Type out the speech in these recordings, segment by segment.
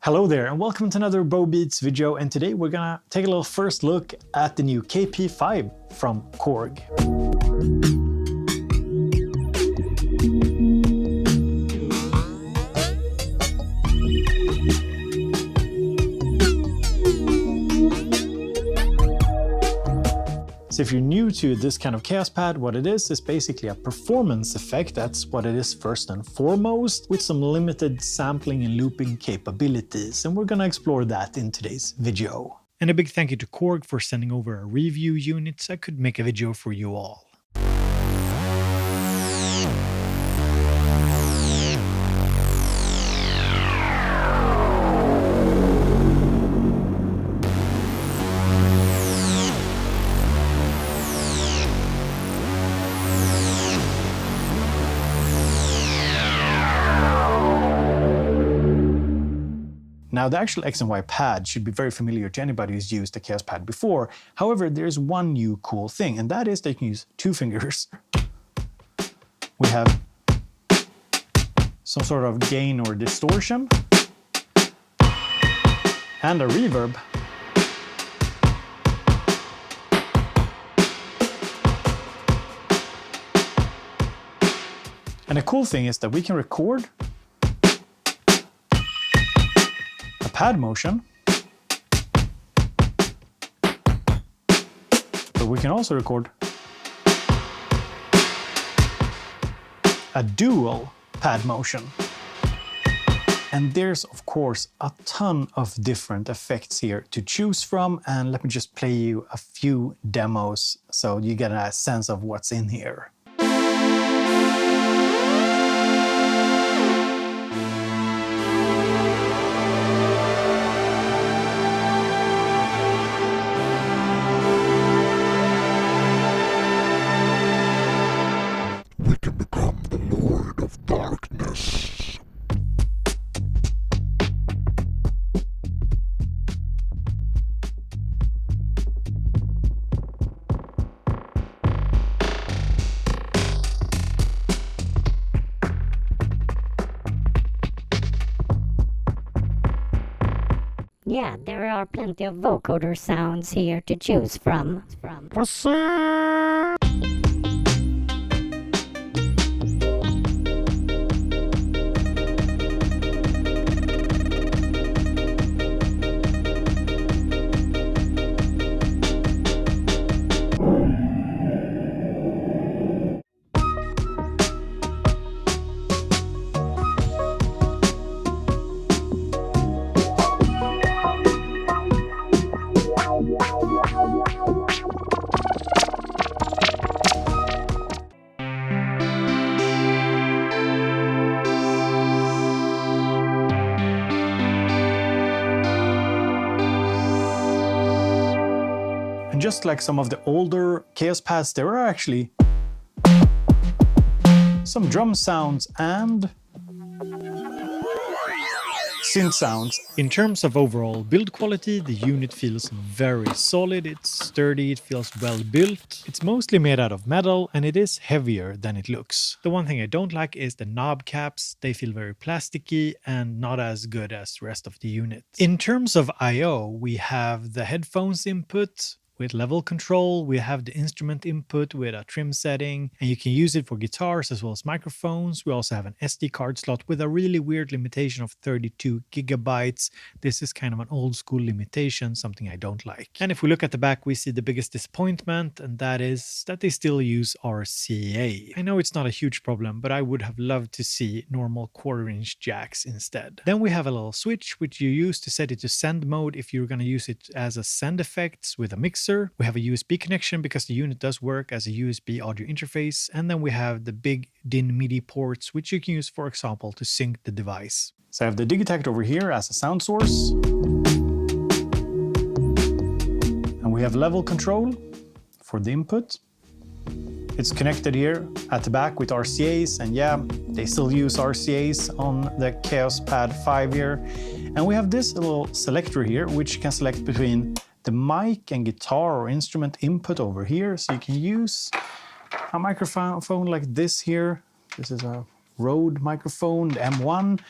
Hello there and welcome to another Bobeats video, and today we're gonna take a little first look at the new KP5 from Korg. So if you're new to this kind of Kaoss pad, what it is basically a performance effect. That's what it is first and foremost, with some limited sampling and looping capabilities. And we're gonna explore that in today's video. And a big thank you to Korg for sending over a review unit so I could make a video for you all. Now, the actual X and Y pad should be very familiar to anybody who's used the Kaoss pad before. However, there's one new cool thing, and that is that you can use two fingers. We have some sort of gain or distortion, and a reverb. And the cool thing is that we can record pad motion, but we can also record a dual pad motion. And there's of course a ton of different effects here to choose from, and let me just play you a few demos so you get a sense of what's in here. Yeah, there are plenty of vocoder sounds here to choose from. And just like some of the older Kaoss pads, there are actually some drum sounds and synth sounds. In terms of overall build quality, the unit feels very solid, it's sturdy, it feels well built. It's mostly made out of metal and it is heavier than it looks. The one thing I don't like is the knob caps. They feel very plasticky and not as good as the rest of the unit. In terms of I/O, we have the headphones input with level control, we have the instrument input with a trim setting, and you can use it for guitars as well as microphones. We also have an SD card slot with a really weird limitation of 32 gigabytes. This is kind of an old school limitation, something I don't like. And if we look at the back, we see the biggest disappointment, and that is that they still use RCA. I know it's not a huge problem, but I would have loved to see normal 1/4-inch jacks instead. Then we have a little switch which you use to set it to send mode if you're going to use it as a send effects with a mixer. We have a USB connection because the unit does work as a USB audio interface, and then we have the big DIN MIDI ports which you can use, for example, to sync the device. So I have the Digitakt over here as a sound source, and we have level control for the input. It's connected here at the back with RCAs, and yeah, they still use RCAs on the Kaoss Pad 5 here. And we have this little selector here which can select between the mic and guitar or instrument input over here. So you can use a microphone like this here. This is a Rode microphone, the M1.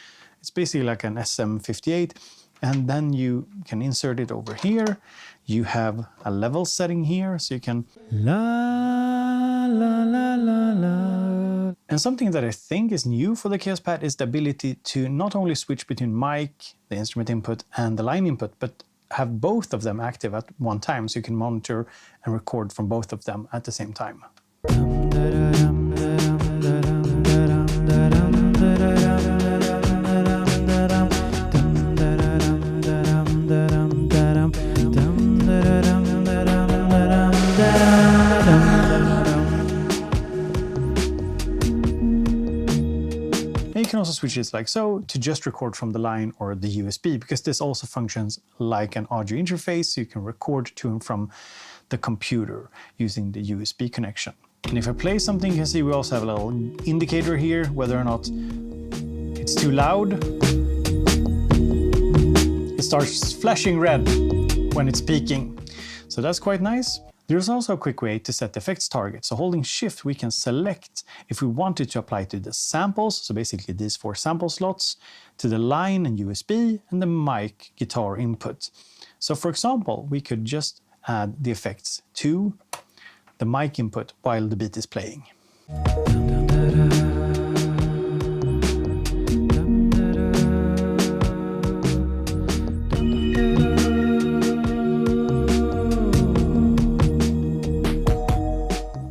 It's basically like an SM58. and then you can insert it over here. You have a level setting here, so you can la la la la la. And something that I think is new for the Kaoss Pad is the ability to not only switch between mic, the instrument input, and the line input, but have both of them active at one time, so you can monitor and record from both of them at the same time. You can also switch it like so to just record from the line or the USB, because this also functions like an audio interface, so you can record to and from the computer using the USB connection. And if I play something, you can see we also have a little indicator here, whether or not it's too loud. It starts flashing red when it's peaking, so that's quite nice. There's also a quick way to set the effects target. So holding Shift, we can select if we wanted to apply to the samples, so basically these 4 sample slots, to the line and USB, and the mic guitar input. So for example, we could just add the effects to the mic input while the beat is playing.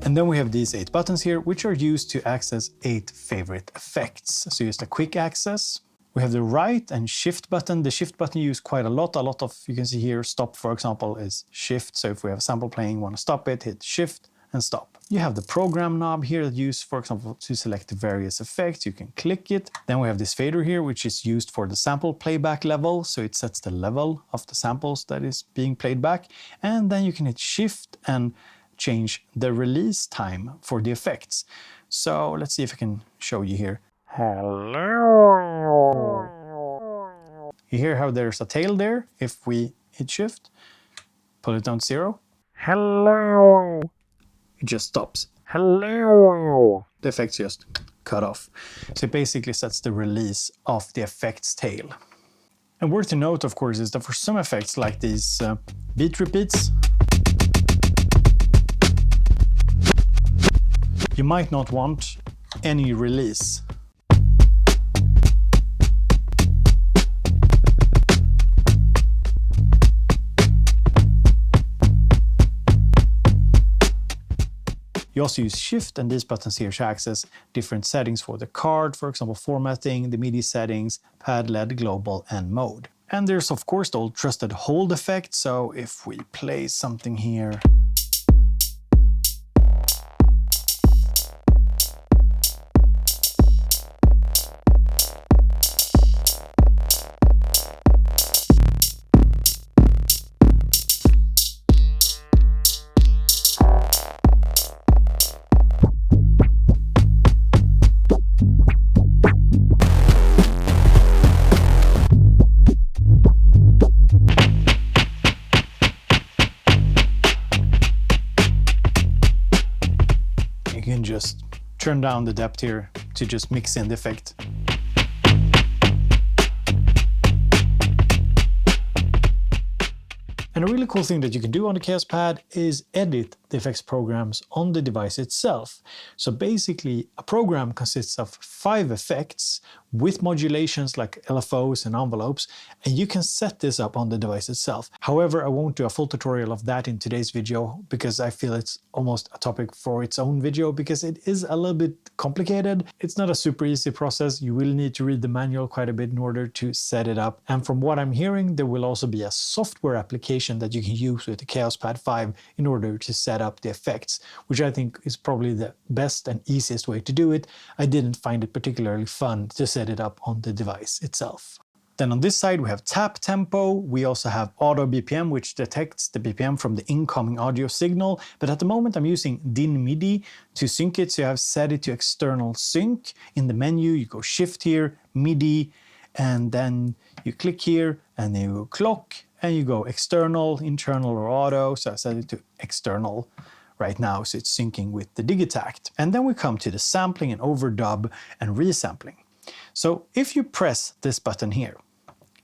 And then we have these 8 buttons here, which are used to access 8 favorite effects. So use the quick access. We have the right and shift button. The shift button you use quite a lot. A lot of, you can see here, stop, for example, is shift. So if we have a sample playing, want to stop it, hit shift and stop. You have the program knob here that you use, for example, to select the various effects. You can click it. Then we have this fader here, which is used for the sample playback level. So it sets the level of the samples that is being played back. And then you can hit shift and change the release time for the effects. So let's see if I can show you here. Hello. You hear how there's a tail there? If we hit shift, pull it down to 0. Hello. It just stops. Hello. The effects just cut off. So it basically sets the release of the effects tail. And worth to note, of course, is that for some effects like these beat repeats, you might not want any release. You also use Shift and these buttons here to access different settings for the card, for example, formatting, the MIDI settings, pad, LED, global, and mode. And there's of course the old trusted hold effect, so if we play something here, you can just turn down the depth here to just mix in the effect. And a really cool thing that you can do on the Kaoss Pad is edit the effects programs on the device itself. So basically, a program consists of 5 effects with modulations like LFOs and envelopes, and you can set this up on the device itself. However, I won't do a full tutorial of that in today's video because I feel it's almost a topic for its own video because it is a little bit complicated. It's not a super easy process. You will need to read the manual quite a bit in order to set it up. And from what I'm hearing, there will also be a software application that you can use with the Kaoss Pad 5 in order to set up the effects, which I think is probably the best and easiest way to do it. I didn't find it particularly fun to set it up on the device itself. Then on this side we have tap tempo. We also have auto BPM, which detects the BPM from the incoming audio signal. But at the moment I'm using DIN MIDI to sync it, so I have set it to external sync. In the menu you go shift here, MIDI, and then you click here and then you go clock and you go external, internal, or auto. So I set it to external right now, so it's syncing with the Digitact. And then we come to the sampling and overdub and resampling. So if you press this button here,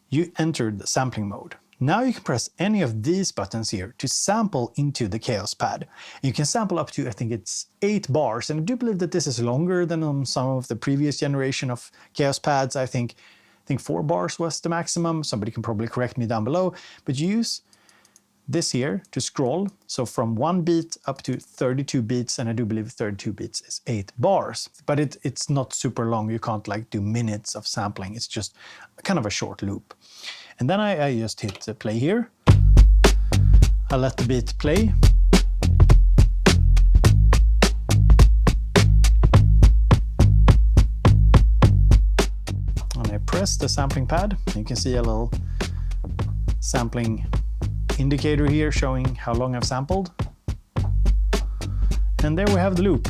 you entered the sampling mode. Now you can press any of these buttons here to sample into the Kaoss Pad. You can sample up to, I think it's 8 bars, and I do believe that this is longer than on some of the previous generation of Kaoss Pads. I think 4 bars was the maximum. Somebody can probably correct me down below, but use this here to scroll. So from 1 beat up to 32 beats, and I do believe 32 beats is 8 bars. But it's not super long. You can't like do minutes of sampling. It's just kind of a short loop. And then I just hit play here. I let the beat play. And I press the sampling pad. You can see a little sampling indicator here showing how long I've sampled. And there we have the loop.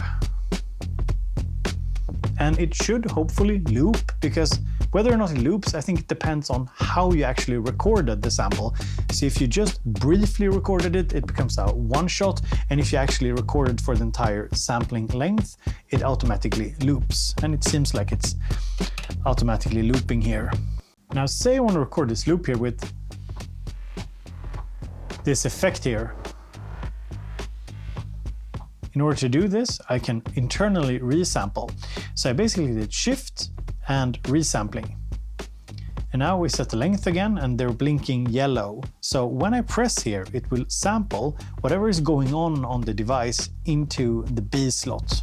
And it should hopefully loop, because whether or not it loops, I think it depends on how you actually recorded the sample. So if you just briefly recorded it, it becomes a one shot. And if you actually recorded for the entire sampling length, it automatically loops. And it seems like it's automatically looping here. Now say I want to record this loop here with this effect here. In order to do this, I can internally resample. So I basically did Shift and resampling. And now we set the length again, and they're blinking yellow. So when I press here, it will sample whatever is going on the device into the B slot.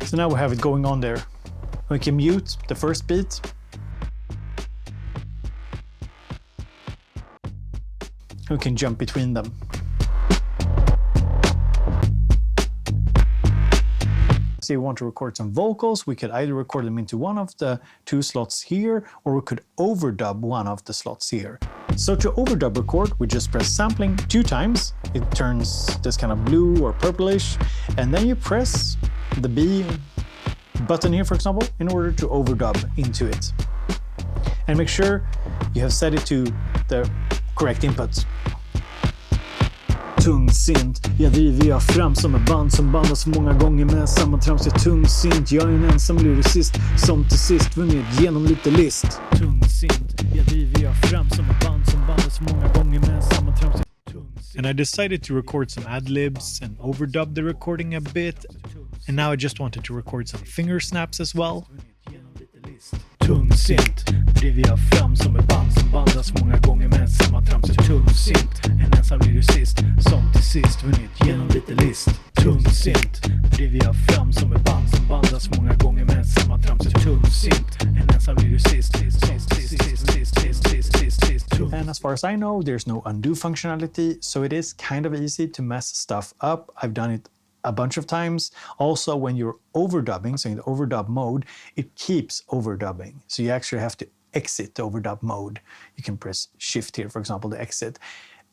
So now we have it going on there. We can mute the first beat. We can jump between them. So you want to record some vocals, we could either record them into one of the 2 slots here, or we could overdub one of the slots here. So to overdub record, we just press sampling 2 times. It turns this kind of blue or purplish, and then you press the B button here, for example, in order to overdub into it. And make sure you have set it to the correct inputs. Tungsint, jag driver jag fram som ett band som bandas många gånger med samma trams. Jag är tungsint, jag är en ensam lyricist som till sist vunnit genom lite list. Tungsint, jag driver jag fram som ett band som bandas många gånger med samma trams. And I decided to record some ad-libs and overdub the recording a bit. And now I just wanted to record some finger snaps as well. Tungsint, driver jag fram som ett band som bandas många gånger med samma trams. Tungsint, en ensam lyricist som till sist vunnit genom lite list. Tungsint, driver jag fram som ett band som bandas många gånger med samma trams. Tungsint, en ensam lyricist som till sist. And as far as I know, there's no undo functionality, so it is kind of easy to mess stuff up. I've done it a bunch of times. Also, when you're overdubbing, so in the overdub mode, it keeps overdubbing. So you actually have to exit the overdub mode. You can press Shift here, for example, to exit.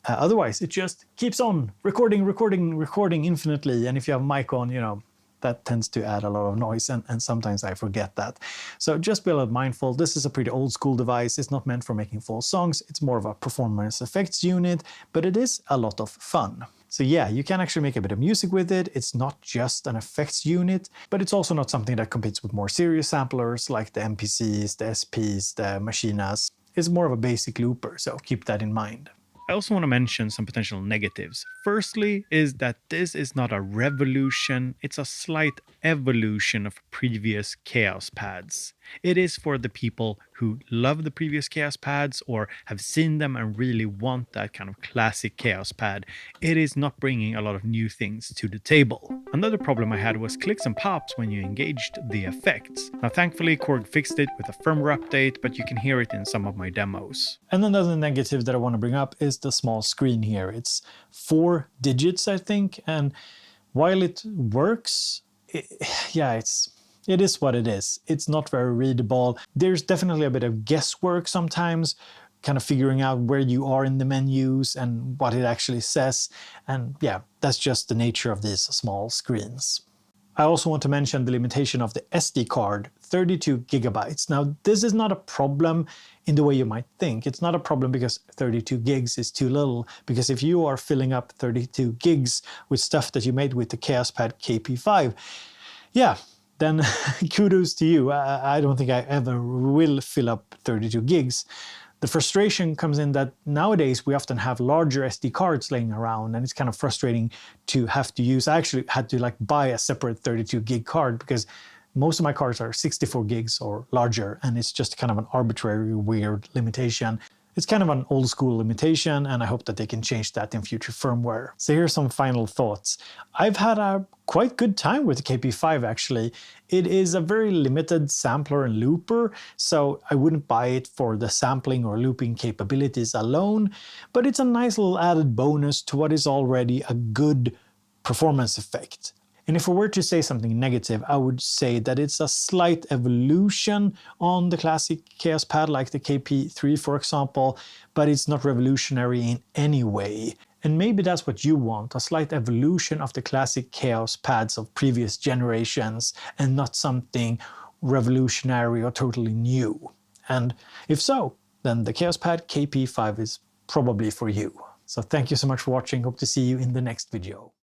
Otherwise, it just keeps on recording infinitely. And if you have mic on, you know, that tends to add a lot of noise, and sometimes I forget that. So just be a little mindful. This is a pretty old school device. It's not meant for making full songs. It's more of a performance effects unit, but it is a lot of fun. So yeah, you can actually make a bit of music with it. It's not just an effects unit, but it's also not something that competes with more serious samplers like the MPCs, the SPs, the Machinas. It's more of a basic looper, so keep that in mind. I also want to mention some potential negatives. Firstly is that this is not a revolution, it's a slight evolution of previous Kaoss pads. It is for the people who love the previous Kaoss pads or have seen them and really want that kind of classic Kaoss pad. It is not bringing a lot of new things to the table. Another problem I had was clicks and pops when you engaged the effects. Now thankfully Korg fixed it with a firmware update, but you can hear it in some of my demos. And another negative that I want to bring up is the small screen here. It's 4 digits, I think, and while it works, it is what it is. It's not very readable. There's definitely a bit of guesswork sometimes, kind of figuring out where you are in the menus and what it actually says. And yeah, that's just the nature of these small screens. I also want to mention the limitation of the SD card 32 gigabytes. Now, this is not a problem in the way you might think. It's not a problem because 32 gigs is too little, because if you are filling up 32 gigs with stuff that you made with the Kaoss Pad KP5, yeah, then kudos to you. I don't think I ever will fill up 32 gigs. The frustration comes in that nowadays we often have larger SD cards laying around, and it's kind of frustrating to have to use. I actually had to buy a separate 32 gig card because most of my cards are 64 gigs or larger, and it's just kind of an arbitrary, weird limitation. It's kind of an old school limitation, and I hope that they can change that in future firmware. So here's some final thoughts. I've had a quite good time with the KP5 actually. It is a very limited sampler and looper, so I wouldn't buy it for the sampling or looping capabilities alone, but it's a nice little added bonus to what is already a good performance effect. And if I were to say something negative, I would say that it's a slight evolution on the classic Kaoss Pad, like the KP3 for example, but it's not revolutionary in any way. And maybe that's what you want, a slight evolution of the classic Kaoss Pads of previous generations, and not something revolutionary or totally new. And if so, then the Kaoss Pad KP5 is probably for you. So thank you so much for watching, hope to see you in the next video.